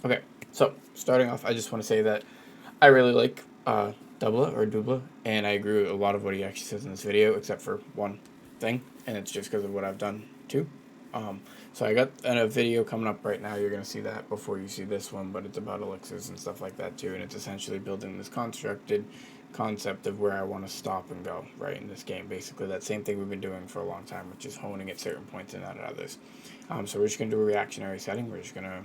Okay, so starting off, I just want to say that I really like Dubla or Dubla, and I agree with a lot of what he actually says in this video, except for one thing, and it's just because of what I've done too. So I got a video coming up right now. You're gonna see that before you see this one, but it's about elixirs and stuff like that too, and it's essentially building this constructed concept of where I want to stop and go right in this game. Basically, that same thing we've been doing for a long time, which is honing at certain points and not at others. So we're just gonna do a reactionary setting. We're just gonna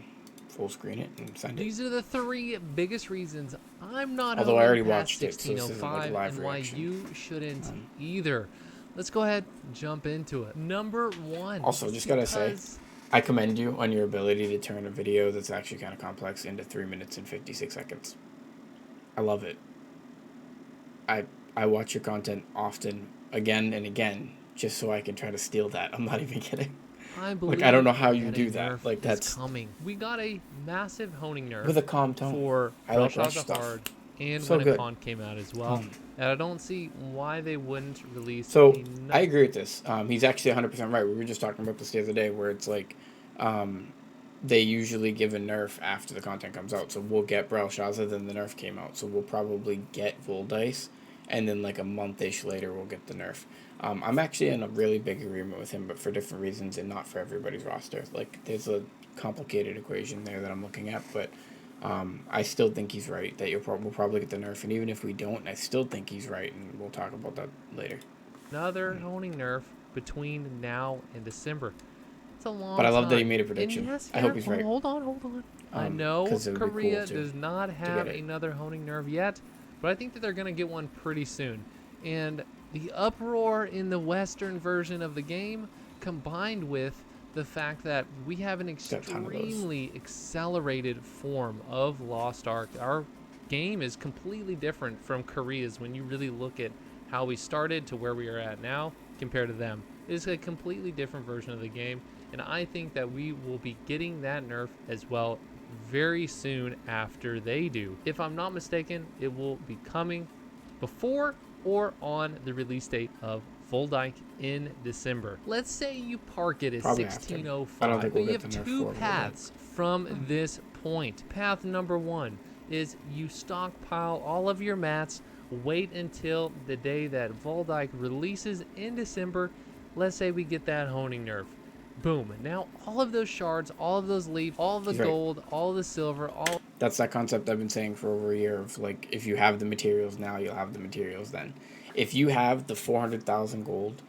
full screen it and send it. These are the three biggest reasons I'm not Although I honing already past watched it, so this isn't like a 1605 live and why reaction. you shouldn't either. Let's go ahead and jump into it. Number one, Also, it's just gotta say, because I commend you on your ability to turn a video that's actually kind of complex into 3 minutes and 56 seconds. I love it. I I watch your content often, again and again, just so I can try to steal that. I'm not even kidding. I Like, I don't believe know how you that a do that. nerf Like, is that's coming. We got a massive honing nerf with a calm tone. for I like rush Belshazzar stuff. Hard and So when a good. con came out as well. And I don't see why they wouldn't release So another. I agree with this. He's actually 100% right. We were just talking about this the other day, where it's like, they usually give a nerf after the content comes out. So we'll get Belshazzar, then the nerf came out. So we'll probably get Voldice, and then like a month-ish later we'll get the nerf. I'm actually in a really big agreement with him, but for different reasons and not for everybody's roster. Like, there's a complicated equation there that I'm looking at, but I still think he's right that we'll probably get the nerf, and even if we don't, I still think he's right, and we'll talk about that later. Another honing nerf between now and December. It's a But long I love that he time. made a And prediction. yes, I hope here, he's oh, right, hold on, hold on. I know because it would be cool Korea does not to get have it. another honing nerf yet, but I think that they're going to get one pretty soon. And the uproar in the Western version of the game, combined with the fact that we have an Got a ton of those. extremely accelerated form of Lost Ark, our game is completely different from Korea's when you really look at how we started to where we are at now compared to them. It is a completely different version of the game, and I think that we will be getting that nerf as well very soon after they do. If I'm not mistaken, it will be coming before or on the release date of Voldyke in December. Let's say you park it at Probably after. I don't 1605, think but we'll you get the have nerf two for Voldice. paths from this point. Path number one is you stockpile all of your mats, wait until the day that Voldyke releases in December. Let's say we get that honing nerf. Boom. Now all of those shards, all of those leaves, all of the He's right. gold, all of the silver, all That's that concept I've been saying for over a year of like, if you have the materials now, you'll have the materials then. If you have the 400,000 gold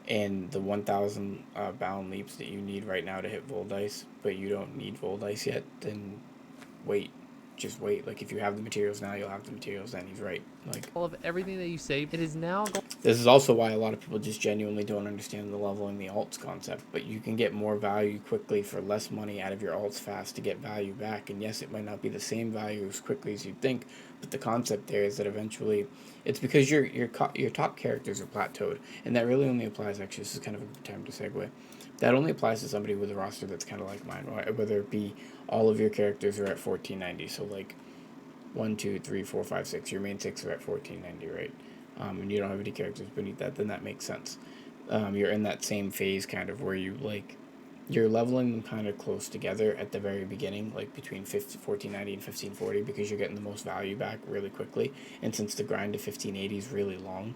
and the 1,000 bound leaps that you need right now to hit Voldice, but you don't need Voldice yet, then wait. Just wait. Like, if you have the materials now, you'll have the materials then. He's right. Like, of everything that you saved, it is now this is also why a lot of people just genuinely don't understand the leveling the alts concept. But you can get more value quickly for less money out of your alts fast to get value back. And yes, it might not be the same value as quickly as you'd think, but the concept there is that eventually it's because your top characters are plateaued, and that really only applies. Actually, this is kind of a good time to segue. That only applies to somebody with a roster that's kind of like mine, whether it be all of your characters are at 1490. So like 1, 2, 3, 4, 5, 6. Your main 6 are at 1490, right? And you don't have any characters beneath that, then that makes sense. You're in that same phase kind of where you're leveling them kind of close together at the very beginning, like between 1490 and 1540, because you're getting the most value back really quickly. And since the grind to 1580 is really long,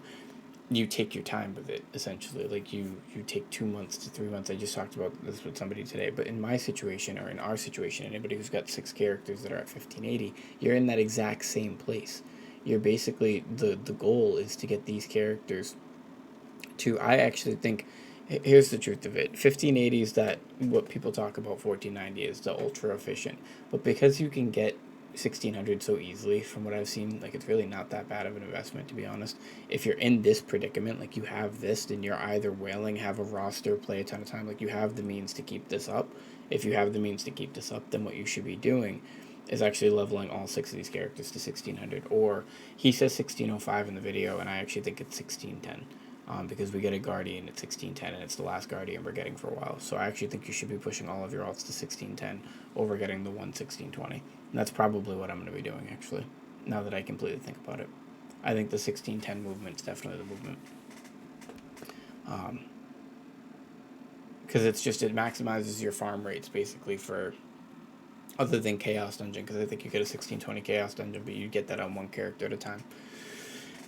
you take your time with it, essentially. Like, you take 2 months to 3 months. I just talked about this with somebody today, but in my situation, or in our situation, anybody who's got 6 characters that are at 1580, you're in that exact same place. You're basically, the goal is to get these characters to, I actually think, here's the truth of it. 1580 is that what people talk about 1490 is the ultra efficient, but because you can get 1600 so easily, from what I've seen, like, it's really not that bad of an investment, to be honest. If you're in this predicament, like you have this, then you're either whaling, have a roster, play a ton of time, like you have the means to keep this up. If you have the means to keep this up, then what you should be doing is actually leveling all 6 of these characters to 1600. Or he says 1605 in the video, and I actually think it's 1610. Because we get a Guardian at 1610, and it's the last Guardian we're getting for a while. So I actually think you should be pushing all of your alts to 1610 over getting the 1620. And that's probably what I'm going to be doing, actually, now that I completely think about it. I think the 1610 movement is definitely the movement. Because it's just, it maximizes your farm rates, basically, for other than Chaos Dungeon, because I think you get a 1620 Chaos Dungeon, but you get that on one character at a time.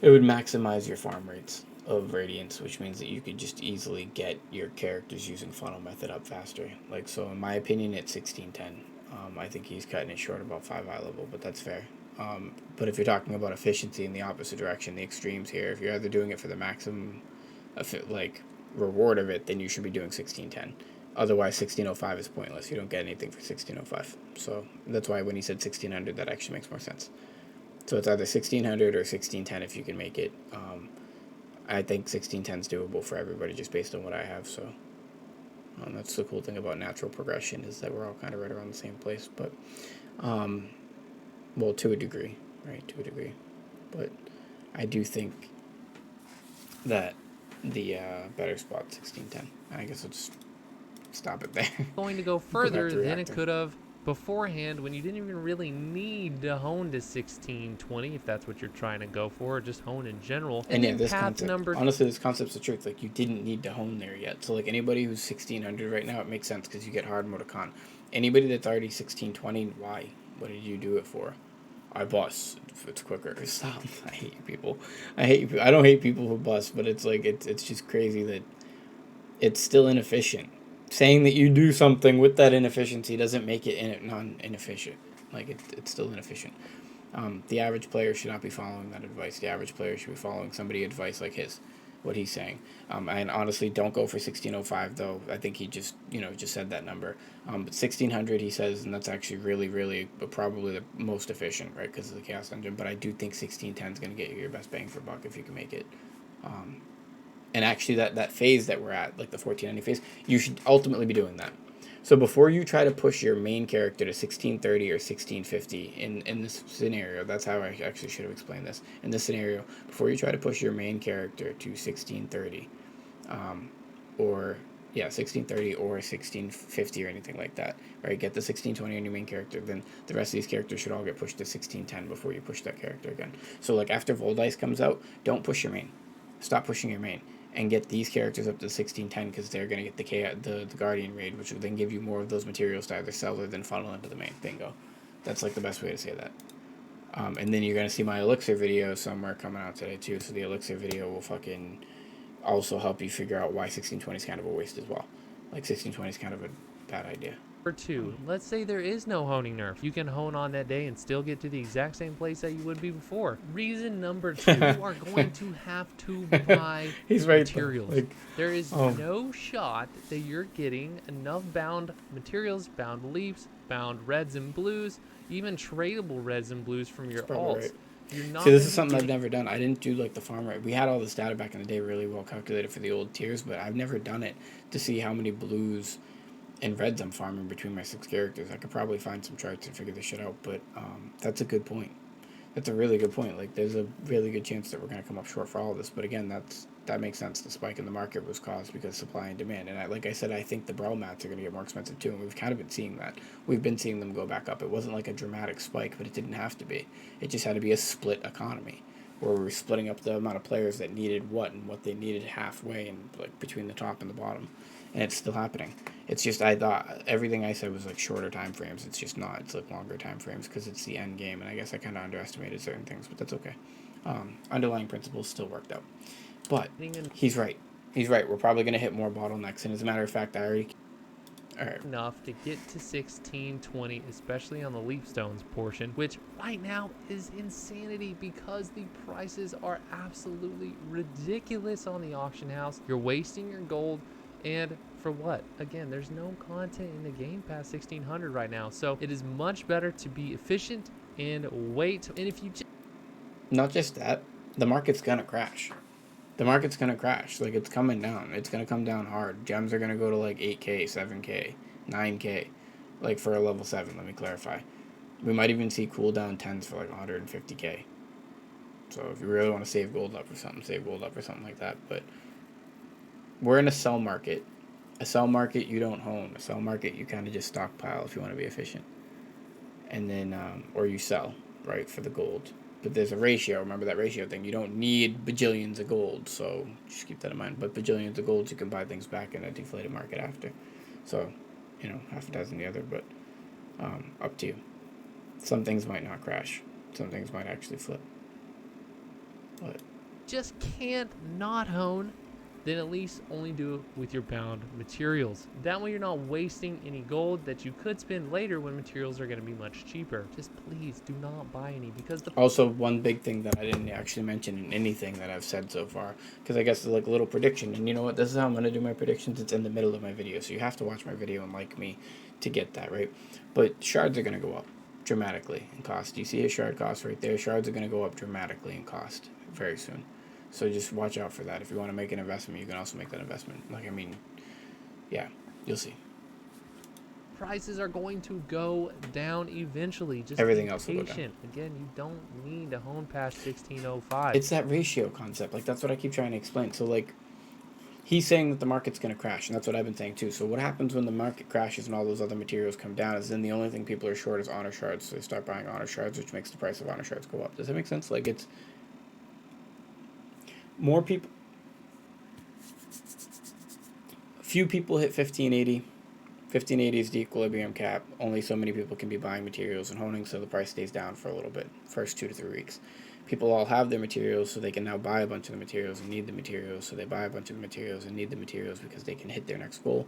It would maximize your farm rates of Radiance, which means that you could just easily get your characters using funnel method up faster. Like, so in my opinion, it's 1610. I think he's cutting it short about 5 eye level, but that's fair. But if you're talking about efficiency in the opposite direction, the extremes here, if you're either doing it for the maximum like reward of it, then you should be doing 1610. Otherwise, 1605 is pointless. You don't get anything for 1605. So that's why when he said 1600, that actually makes more sense. So it's either 1600 or 1610 if you can make it. I think 1610 is doable for everybody just based on what I have. So that's the cool thing about natural progression, is that we're all kind of right around the same place. But, well, to a degree, right? To a degree. But I do think that the better spot 1610. I guess I'll just stop it there. Going to go further than it could have beforehand, when you didn't even really need to hone to 1620 if that's what you're trying to go for, or just hone in general. And yeah, this concept, honestly, this concept's the truth. Like, you didn't need to hone there yet. So like anybody who's 1600 right now, it makes sense because you get hard mode of con. Anybody that's already 1620, why? What did you do it for? I bust. It's quicker. Stop. I hate you people. I hate you. I don't hate people who bust, but it's like it's just crazy that it's still inefficient. Saying that you do something with that inefficiency doesn't make it non-inefficient. Like, it's still inefficient. The average player should not be following that advice. The average player should be following somebody's advice like what he's saying. And honestly, don't go for 1605, though. I think he just said that number. But 1600, he says, and that's actually really, really probably the most efficient, right, because of the Chaos Dungeon. But I do think 1610 is going to get you your best bang for buck if you can make it. And actually, that phase that we're at, like the 1490 phase, you should ultimately be doing that. So before you try to push your main character to 1630 or 1650 in this scenario, that's how I actually should have explained this. In this scenario, before you try to push your main character to 1630, or 1630 or 1650 or anything like that, right? Get the 1620 on your main character, then the rest of these characters should all get pushed to 1610 before you push that character again. So like after Voldice comes out, don't push your main. Stop pushing your main. And get these characters up to 1610 because they're going to get the Guardian raid, which will then give you more of those materials to either sell or then funnel into the main. Bingo. That's like the best way to say that. And then you're going to see my Elixir video somewhere coming out today too. So the Elixir video will fucking also help you figure out why 1620 is kind of a waste as well. Like 1620 is kind of a bad idea. Number 2, let's say there is no honing nerf. You can hone on that day and still get to the exact same place that you would be before. Reason number 2, you are going to have to buy materials. Like, there is no shot that you're getting enough bound materials, bound leaps, bound reds and blues, even tradable reds and blues from your alts. Right. See, this is something I've never done. I didn't do like the farm rate. We had all this data back in the day really well calculated for the old tiers, but I've never done it to see how many blues and reds I'm farming between my 6 characters. I could probably find some charts and figure this shit out, but that's a good point. That's a really good point. Like, there's a really good chance that we're going to come up short for all of this, but again, that makes sense. The spike in the market was caused because of supply and demand, and like I said, I think the Brawl mats are going to get more expensive too, and we've kind of been seeing that. We've been seeing them go back up. It wasn't like a dramatic spike, but it didn't have to be. It just had to be a split economy, where we were splitting up the amount of players that needed what and what they needed halfway and like between the top and the bottom. And it's still happening. It's just, I thought everything I said was like shorter time frames. It's just not. It's like longer time frames because it's the end game. And I guess I kind of underestimated certain things, but that's okay. Underlying principles still worked out. But he's right. He's right. We're probably going to hit more bottlenecks. And as a matter of fact, I already... All right. Enough to get to 1620, especially on the leapstones portion, which right now is insanity because the prices are absolutely ridiculous on the auction house. You're wasting your gold. And for what? Again, there's no content in the game past 1600 right now. So it is much better to be efficient and wait. And if you just... Not just that, the market's going to crash. The market's going to crash. Like, it's coming down. It's going to come down hard. Gems are going to go to like 8K, 7K, 9K. Like for a level 7, let me clarify. We might even see cooldown 10s for like 150K. So if you really want to save gold up or something, save gold up or something like that. But we're in a sell market. A sell market you don't hone. A sell market you kind of just stockpile if you want to be efficient. And then, or you sell, right, for the gold. But there's a ratio. Remember that ratio thing. You don't need bajillions of gold, so just keep that in mind. But bajillions of gold, you can buy things back in a deflated market after. So, half a dozen the other. But Up to you. Some things might not crash. Some things might actually flip. But Just can't not hone, then at least only do it with your bound materials. That way you're not wasting any gold that you could spend later when materials are going to be much cheaper. Just please do not buy any, because the also, one big thing that I didn't actually mention in anything that I've said so far, because I guess it's like a little prediction, and you know what, this is how I'm going to do my predictions. It's in the middle of my video, so you have to watch my video and like me to get that, right? But shards are going to go up dramatically in cost. You see a shard cost right there? Shards are going to go up dramatically in cost very soon. So just watch out for that. If you want to make an investment, you can also make that investment. Like, I mean, yeah, you'll see. prices are going to go down eventually. Just Everything be else will go down. patient. Again, you don't need to hone past 1605. It's that ratio concept. Like, that's what I keep trying to explain. So, like, he's saying that the market's going to crash, and that's what I've been saying too. So what happens when the market crashes and all those other materials come down is then the only thing people are short is honor shards. So they start buying honor shards, which makes the price of honor shards go up. Does that make sense? Like, it's more people. Few people hit 1580. 1580 is the equilibrium cap. Only so many people can be buying materials and honing, so the price stays down for a little bit, first 2 to 3 weeks. People all have their materials, so they can now buy a bunch of the materials and need the materials, so they buy a bunch of the materials and need the materials because they can hit their next goal.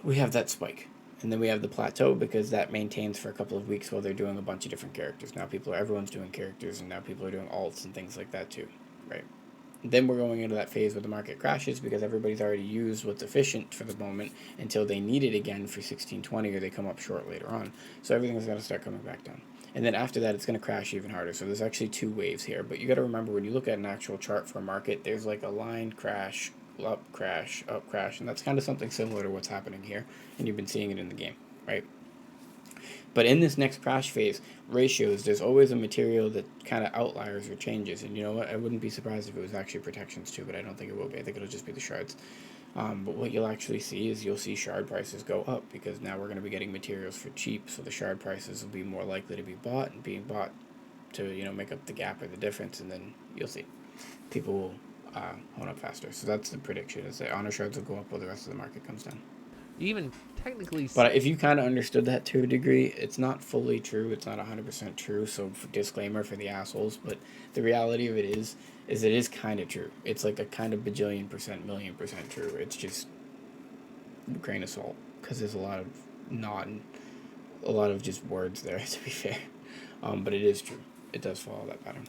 We have that spike. And then we have the plateau because that maintains for a couple of weeks while they're doing a bunch of different characters. Now everyone's doing characters, and now people are doing alts and things like that too, right? Then we're going into that phase where the market crashes because everybody's already used what's efficient for the moment until they need it again for 1620 or they come up short later on. So everything's going to start coming back down. And then after that, it's going to crash even harder. So there's actually 2 waves here. But you got to remember, when you look at an actual chart for a market, there's like a line crash, up crash, up crash. And that's kind of something similar to what's happening here. And you've been seeing it in the game, right? But in this next crash phase, ratios, there's always a material that kind of outliers or changes. And you know what? I wouldn't be surprised if it was actually protections too, but I don't think it will be. I think it'll just be the shards. But what you'll actually see is you'll see shard prices go up because now we're going to be getting materials for cheap. So the shard prices will be more likely to be bought and being bought to, you know, make up the gap or the difference. And then you'll see people will hone up faster. So that's the prediction, is that honor shards will go up while the rest of the market comes down. Even technically, but if you kind of understood that to a degree, it's not fully true. It's not 100% true. So disclaimer for the assholes. But the reality of it is it is kind of true. It's like a kind of bajillion percent, million percent true. It's just a grain of salt because there's a lot of just words there, to be fair. But it is true. It does follow that pattern.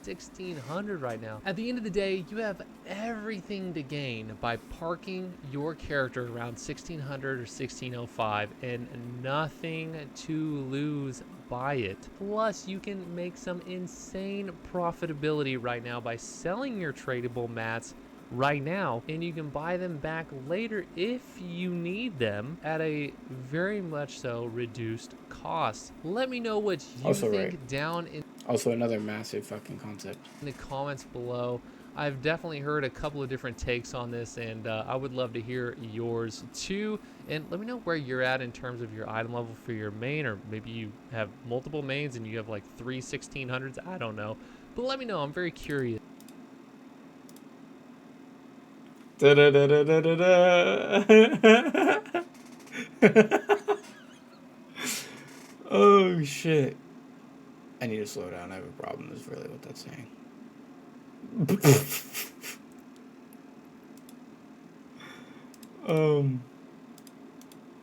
1600 right now. At the end of the day, you have everything to gain by parking your character around 1600 or 1605 and nothing to lose by it. Plus, you can make some insane profitability right now by selling your tradable mats right now, and you can buy them back later if you need them at a very much so reduced cost. Let me know what you Also, think right. down in Also, another massive fucking concept. in the comments below. I've definitely heard a couple of different takes on this, and I would love to hear yours too. And let me know where you're at in terms of your item level for your main, or maybe you have multiple mains and you have like 3 1600s. I don't know, but let me know. I'm very curious. Da da da da da da da. Oh shit! I need to slow down. I have a problem. Is really what that's saying.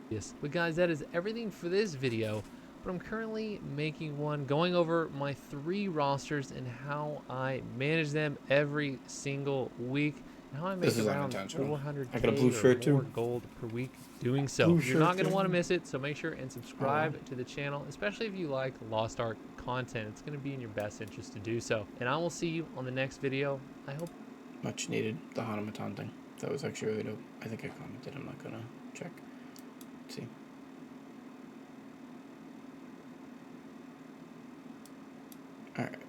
Yes, but guys, that is everything for this video. But I'm currently making one going over my 3 rosters and how I manage them every single week. And how I make around 400K I got a blue shirt or more too. gold per week doing so. Blue You're not shirt going to want to too. miss it, so make sure and subscribe to the channel, especially if you like Lost Ark content. It's going to be in your best interest to do so. And I will see you on the next video. I hope. Much needed, the Hanamatan thing. That was actually really dope. I think I commented. I'm not gonna check. Let's see. Alright.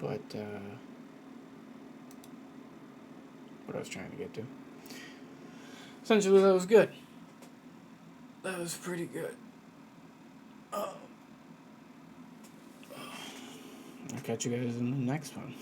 But, what I was trying to get to. Essentially, that was good. That was pretty good. I'll catch you guys in the next one.